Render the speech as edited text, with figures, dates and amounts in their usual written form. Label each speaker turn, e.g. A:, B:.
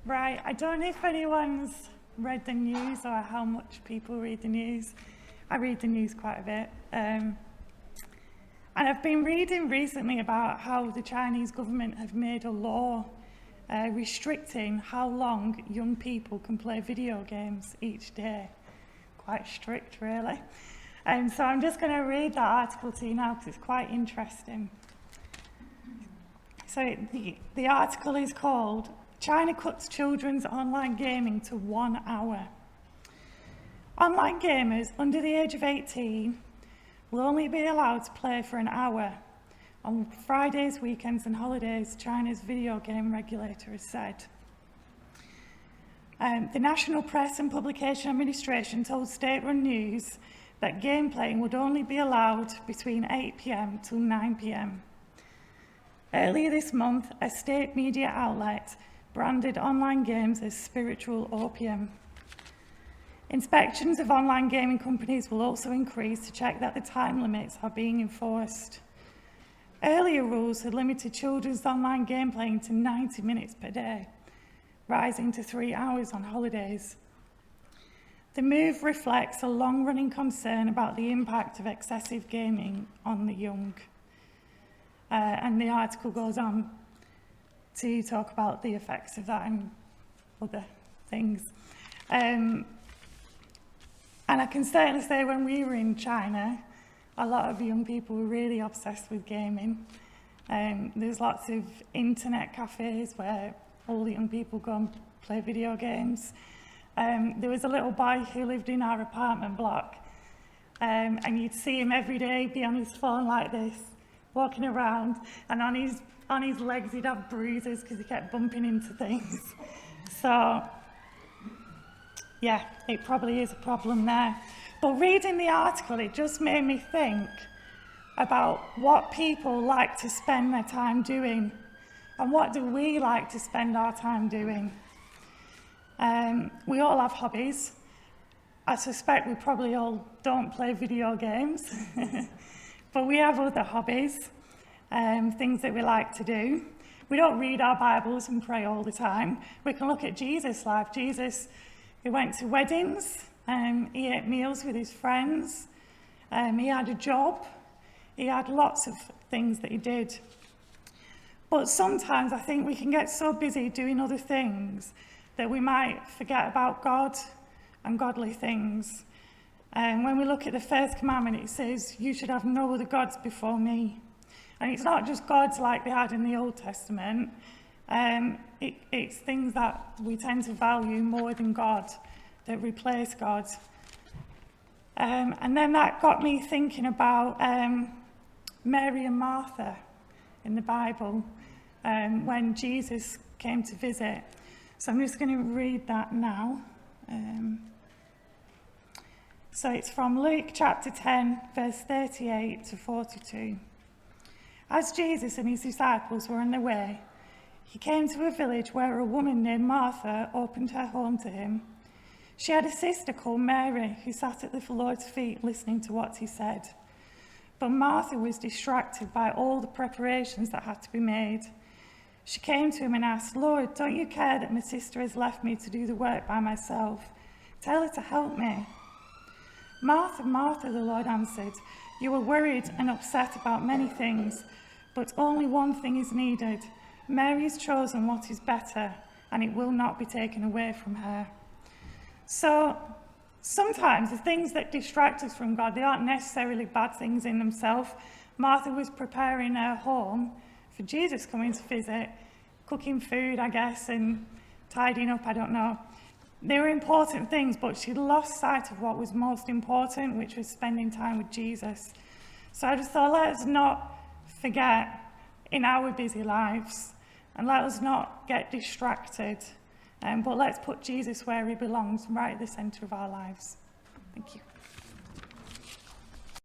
A: Right, I don't know if anyone's read the news or how much people read the news. I read the news quite a bit. And I've been reading recently about how the Chinese government have made a law restricting how long young people can play video games each day. Quite strict, really. So I'm just going to read that article to you now because it's quite interesting. So the article is called China Cuts Children's Online Gaming to 1 Hour. Online gamers under the age of 18 will only be allowed to play for an hour on Fridays, weekends and holidays, China's video game regulator has said. The National Press and Publication Administration told State-run News that game playing would only be allowed between 8 p.m. till 9 p.m. Earlier this month, a state media outlet branded online games as spiritual opium. Inspections of online gaming companies will also increase to check that the time limits are being enforced. Earlier rules had limited children's online game playing to 90 minutes per day, rising to 3 hours on holidays. The move reflects a long-running concern about the impact of excessive gaming on the young. And the article goes on to talk about the effects of that and other things. And I can certainly say when we were in China, a lot of young people were really obsessed with gaming. There's lots of internet cafes where all the young people go and play video games. There was a little boy who lived in our apartment block, and you'd see him every day be on his phone like this, walking around, and on his legs he'd have bruises because he kept bumping into things. So, yeah, it probably is a problem there. But reading the article, it just made me think about what people like to spend their time doing, and what do we like to spend our time doing. We all have hobbies. I suspect we probably all don't play video games, but we have other hobbies. Things that we like to do. We don't read our Bibles and pray all the time. We can look at Jesus' life. Jesus, he went to weddings, he ate meals with his friends, he had a job, he had lots of things that he did. But sometimes I think we can get so busy doing other things that we might forget about God and godly things. When we look at the first commandment, it says, "You should have no other gods before me." And it's not just gods like they had in the Old Testament. It's things that we tend to value more than God, that replace God. And then that got me thinking about Mary and Martha in the Bible when Jesus came to visit. So I'm just going to read that now. So it's from Luke chapter 10, verse 38 to 42. As Jesus and his disciples were on their way, he came to a village where a woman named Martha opened her home to him. She had a sister called Mary who sat at the Lord's feet listening to what he said. But Martha was distracted by all the preparations that had to be made. She came to him and asked, "Lord, don't you care that my sister has left me to do the work by myself? Tell her to help me." "Martha, Martha," the Lord answered, "you are worried and upset about many things, but only one thing is needed. Mary has chosen what is better, and it will not be taken away from her." So sometimes the things that distract us from God, they aren't necessarily bad things in themselves. Martha was preparing her home for Jesus coming to visit, cooking food, I guess, and tidying up, I don't know. They were important things, but she lost sight of what was most important, which was spending time with Jesus. So I just thought, let us not forget in our busy lives, and let us not get distracted, but let's put Jesus where he belongs, right at the centre of our lives. Thank you.